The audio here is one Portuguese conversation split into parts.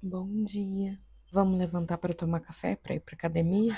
Bom dia. Vamos levantar para tomar café, para ir para academia?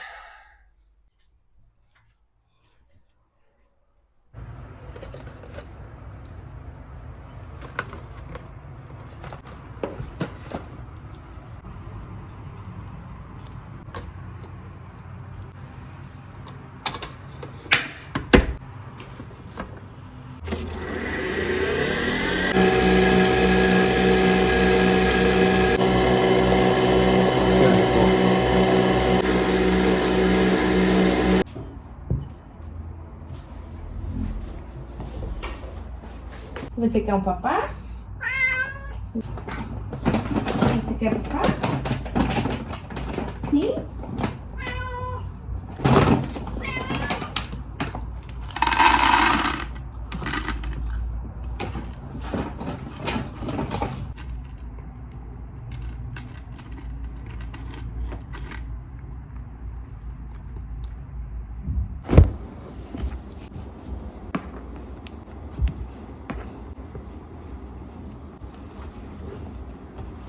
Você quer um papá? Você quer papá? Sim?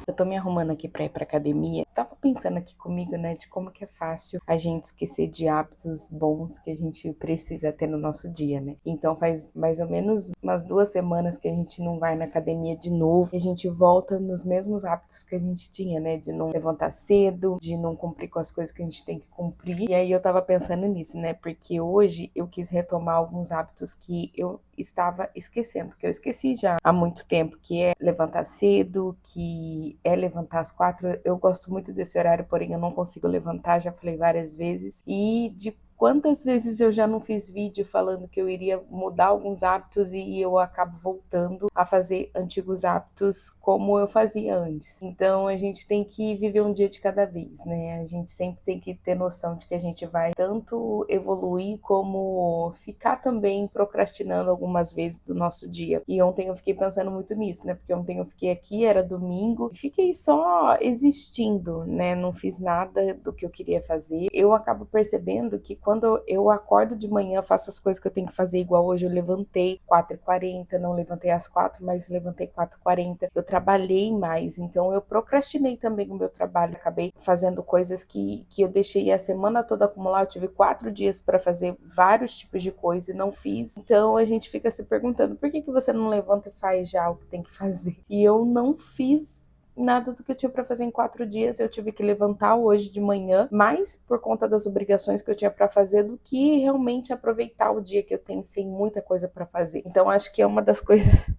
Eu tô me arrumando aqui pra ir pra academia. Tava pensando aqui comigo, né, de como que é fácil a gente esquecer de hábitos bons que a gente precisa ter no nosso dia, né? Então faz mais ou menos umas 2 semanas que a gente não vai na academia de novo e a gente volta nos mesmos hábitos que a gente tinha, né? De não levantar cedo, de não cumprir com as coisas que a gente tem que cumprir. E aí eu tava pensando nisso, né? Porque hoje eu quis retomar alguns hábitos que eu estava esquecendo, que eu esqueci já há muito tempo, que é levantar cedo, que é levantar às 4. Eu gosto muito desse horário, porém eu não consigo levantar, já falei várias vezes. E de quantas vezes eu já não fiz vídeo falando que eu iria mudar alguns hábitos e eu acabo voltando a fazer antigos hábitos como eu fazia antes. Então a gente tem que viver um dia de cada vez, né? A gente sempre tem que ter noção de que a gente vai tanto evoluir como ficar também procrastinando algumas vezes do nosso dia. E ontem eu fiquei pensando muito nisso, né? Porque ontem eu fiquei aqui, era domingo, e fiquei só existindo, né? Não fiz nada do que eu queria fazer. Eu acabo percebendo que quando eu acordo de manhã, faço as coisas que eu tenho que fazer, igual hoje eu levantei 4h40, não levantei às 4, mas levantei 4h40. Eu trabalhei mais, então eu procrastinei também o meu trabalho. Acabei fazendo coisas que eu deixei a semana toda acumular. Eu tive 4 dias para fazer vários tipos de coisa e não fiz. Então a gente fica se perguntando, por que você não levanta e faz já o que tem que fazer? E eu não fiz nada do que eu tinha para fazer em 4 dias. Eu tive que levantar hoje de manhã, mais por conta das obrigações que eu tinha para fazer do que realmente aproveitar o dia que eu tenho sem muita coisa para fazer. Então acho que é uma das coisas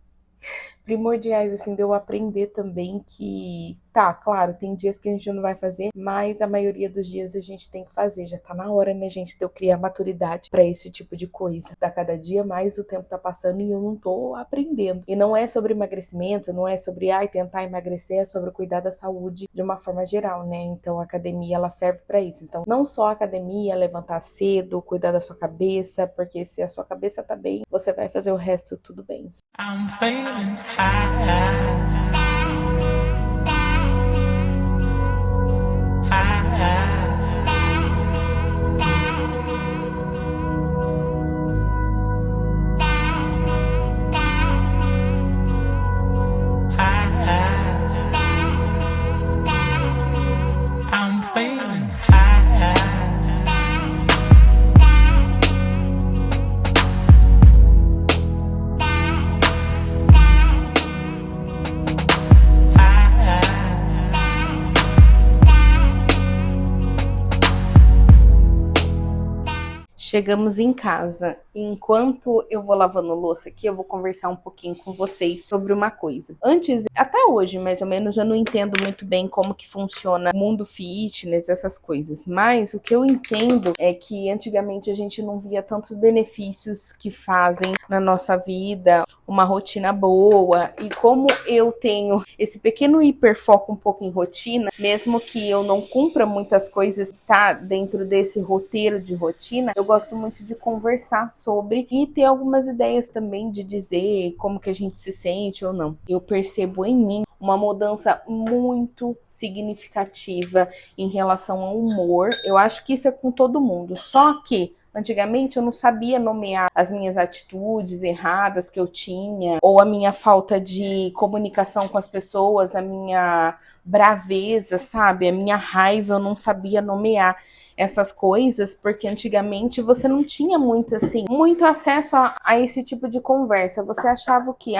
primordiais, assim, de eu aprender também que, tá, claro, tem dias que a gente não vai fazer, mas a maioria dos dias a gente tem que fazer. Já tá na hora, né, gente, de eu criar maturidade pra esse tipo de coisa. A cada dia mais o tempo tá passando e eu não tô aprendendo. E não é sobre emagrecimento, não é sobre, tentar emagrecer, é sobre cuidar da saúde de uma forma geral, né? Então a academia, ela serve pra isso. Então, não só a academia, levantar cedo, cuidar da sua cabeça, porque se a sua cabeça tá bem, você vai fazer o resto tudo bem. I'm feeling high. Chegamos em casa. Enquanto eu vou lavando louça aqui, eu vou conversar um pouquinho com vocês sobre uma coisa. Antes, até hoje, mais ou menos, eu não entendo muito bem como que funciona o mundo fitness, essas coisas. Mas o que eu entendo é que antigamente a gente não via tantos benefícios que fazem na nossa vida, uma rotina boa. E como eu tenho esse pequeno hiperfoco um pouco em rotina, mesmo que eu não cumpra muitas coisas, tá dentro desse roteiro de rotina, eu gosto muito de conversar sobre e ter algumas ideias também de dizer como que a gente se sente ou não. Eu percebo em mim uma mudança muito significativa em relação ao humor. Eu acho que isso é com todo mundo, só que antigamente eu não sabia nomear as minhas atitudes erradas que eu tinha, ou a minha falta de comunicação com as pessoas, a minha braveza, sabe? A minha raiva, eu não sabia nomear essas coisas, porque antigamente você não tinha muito assim, muito acesso a esse tipo de conversa. Você achava que,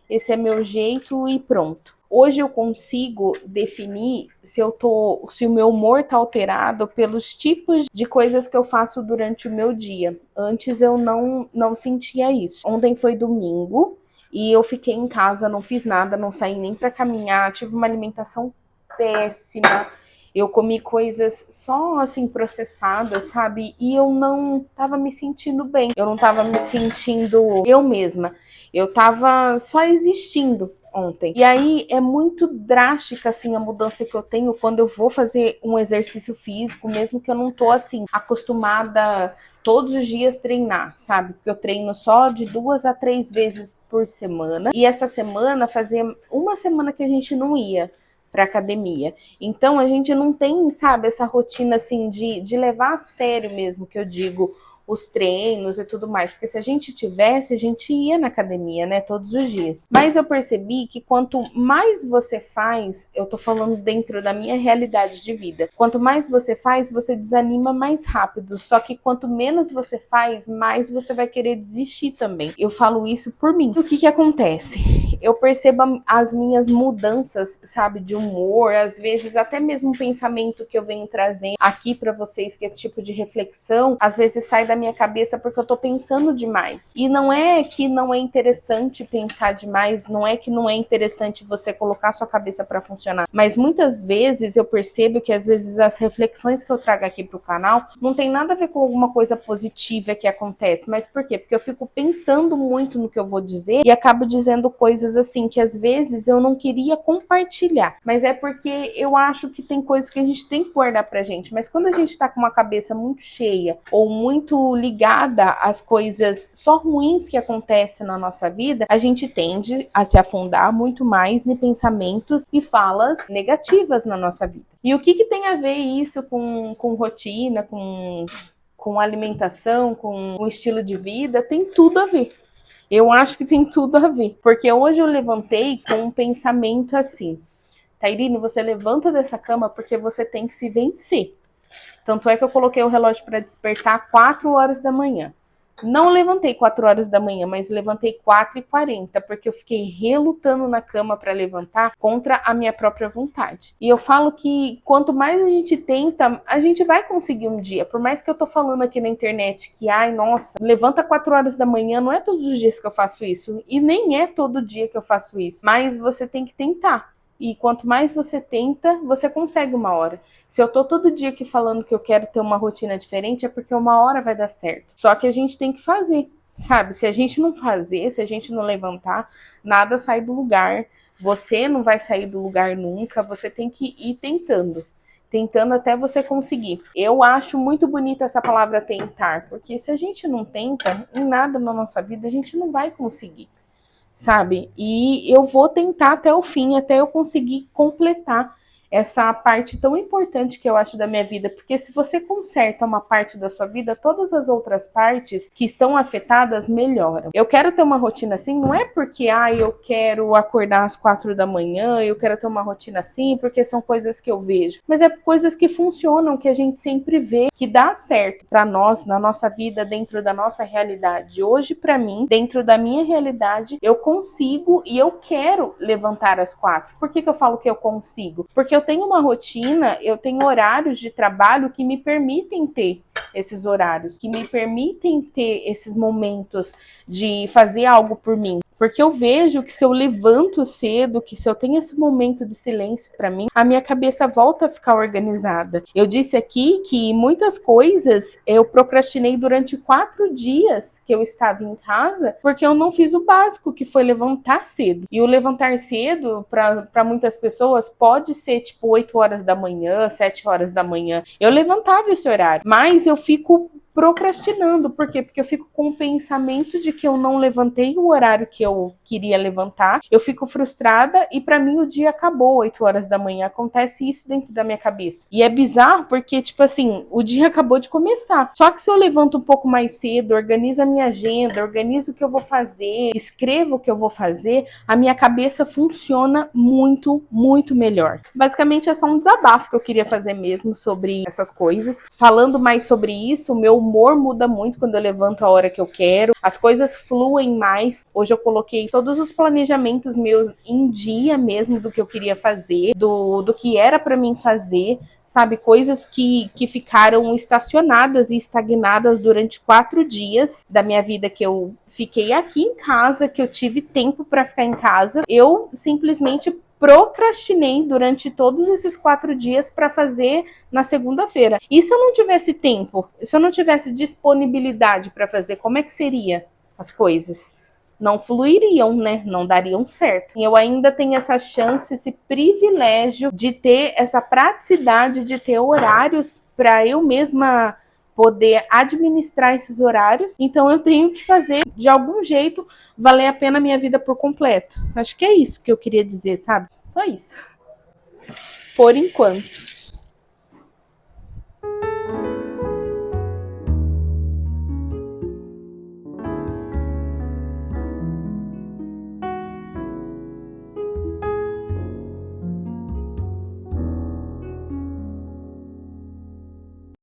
esse é meu jeito e pronto. Hoje eu consigo definir se o meu humor tá alterado pelos tipos de coisas que eu faço durante o meu dia. Antes eu não sentia isso. Ontem foi domingo e eu fiquei em casa, não fiz nada, não saí nem para caminhar, tive uma alimentação péssima. Eu comi coisas só assim processadas, sabe? E eu não tava me sentindo bem. Eu não tava me sentindo eu mesma. Eu tava só existindo ontem. E aí é muito drástica assim a mudança que eu tenho quando eu vou fazer um exercício físico, mesmo que eu não tô assim acostumada todos os dias treinar, sabe? Porque eu treino só de 2 a 3 vezes por semana. E essa semana fazia uma semana que a gente não ia para academia. Então a gente não tem, sabe, essa rotina assim de levar a sério mesmo, que eu digo, os treinos e tudo mais, porque se a gente tivesse, a gente ia na academia, né, todos os dias. Mas eu percebi que quanto mais você faz, eu tô falando dentro da minha realidade de vida, quanto mais você faz, você desanima mais rápido, só que quanto menos você faz, mais você vai querer desistir também. Eu falo isso por mim. O que que acontece? Eu percebo as minhas mudanças, sabe, de humor, às vezes até mesmo o pensamento que eu venho trazendo aqui para vocês, que é tipo de reflexão, às vezes sai da minha cabeça porque eu tô pensando demais. E não é que não é interessante pensar demais, não é que não é interessante você colocar sua cabeça para funcionar, mas muitas vezes eu percebo que às vezes as reflexões que eu trago aqui pro canal não tem nada a ver com alguma coisa positiva que acontece, mas por quê? Porque eu fico pensando muito no que eu vou dizer e acabo dizendo coisas assim que às vezes eu não queria compartilhar, mas é porque eu acho que tem coisas que a gente tem que guardar pra gente, mas quando a gente tá com uma cabeça muito cheia ou muito ligada às coisas só ruins que acontecem na nossa vida, a gente tende a se afundar muito mais em pensamentos e falas negativas na nossa vida. E o que que tem a ver isso com rotina, com alimentação, com o estilo de vida? Tem tudo a ver. Eu acho que tem tudo a ver. Porque hoje eu levantei com um pensamento assim: Tairine, você levanta dessa cama porque você tem que se vencer. Tanto é que eu coloquei o relógio para despertar 4 horas da manhã. Não levantei 4 horas da manhã, mas levantei 4h40, porque eu fiquei relutando na cama para levantar contra a minha própria vontade. E eu falo que quanto mais a gente tenta, a gente vai conseguir um dia. Por mais que eu tô falando aqui na internet que, ai, nossa, levanta 4 horas da manhã, não é todos os dias que eu faço isso. E nem é todo dia que eu faço isso. Mas você tem que tentar. E quanto mais você tenta, você consegue uma hora. Se eu tô todo dia aqui falando que eu quero ter uma rotina diferente, é porque uma hora vai dar certo. Só que a gente tem que fazer, sabe? Se a gente não fazer, se a gente não levantar, nada sai do lugar. Você não vai sair do lugar nunca. Você tem que ir tentando. Tentando até você conseguir. Eu acho muito bonita essa palavra tentar, porque se a gente não tenta em nada na nossa vida, a gente não vai conseguir. Sabe? E eu vou tentar até o fim, até eu conseguir completar essa parte tão importante que eu acho da minha vida, porque se você conserta uma parte da sua vida, todas as outras partes que estão afetadas melhoram. Eu quero ter uma rotina assim, não é porque eu quero acordar às 4 da manhã, eu quero ter uma rotina assim, porque são coisas que eu vejo, mas é coisas que funcionam, que a gente sempre vê que dá certo para nós, na nossa vida, dentro da nossa realidade. Hoje, para mim, dentro da minha realidade, eu consigo e eu quero levantar às 4. Por que eu falo que eu consigo? Porque eu tenho uma rotina, eu tenho horários de trabalho que me permitem ter esses horários, que me permitem ter esses momentos de fazer algo por mim. Porque eu vejo que se eu levanto cedo, que se eu tenho esse momento de silêncio para mim, a minha cabeça volta a ficar organizada. Eu disse aqui que muitas coisas eu procrastinei durante 4 dias que eu estava em casa, porque eu não fiz o básico, que foi levantar cedo. E o levantar cedo, para muitas pessoas, pode ser tipo 8 horas da manhã, 7 horas da manhã. Eu levantava esse horário, mas eu fico procrastinando. Por quê? Porque eu fico com o pensamento de que eu não levantei o horário que eu queria levantar. Eu fico frustrada e para mim o dia acabou 8 horas da manhã. Acontece isso dentro da minha cabeça. E é bizarro porque, tipo assim, o dia acabou de começar. Só que se eu levanto um pouco mais cedo, organizo a minha agenda, organizo o que eu vou fazer, escrevo o que eu vou fazer, a minha cabeça funciona muito, muito melhor. Basicamente é só um desabafo que eu queria fazer mesmo sobre essas coisas. Falando mais sobre isso, o meu humor muda muito quando eu levanto a hora que eu quero, as coisas fluem mais. Hoje eu coloquei todos os planejamentos meus em dia mesmo do que eu queria fazer, do que era para mim fazer, sabe? Coisas que ficaram estacionadas e estagnadas durante 4 dias da minha vida que eu fiquei aqui em casa, que eu tive tempo para ficar em casa. Eu simplesmente procrastinei durante todos esses 4 dias para fazer na segunda-feira. E se eu não tivesse tempo, se eu não tivesse disponibilidade para fazer, como é que seria as coisas? Não fluiriam, né? Não dariam certo. E eu ainda tenho essa chance, esse privilégio de ter essa praticidade de ter horários para eu mesma poder administrar esses horários. Então eu tenho que fazer de algum jeito valer a pena a minha vida por completo. Acho que é isso que eu queria dizer, sabe? Só isso. Por enquanto.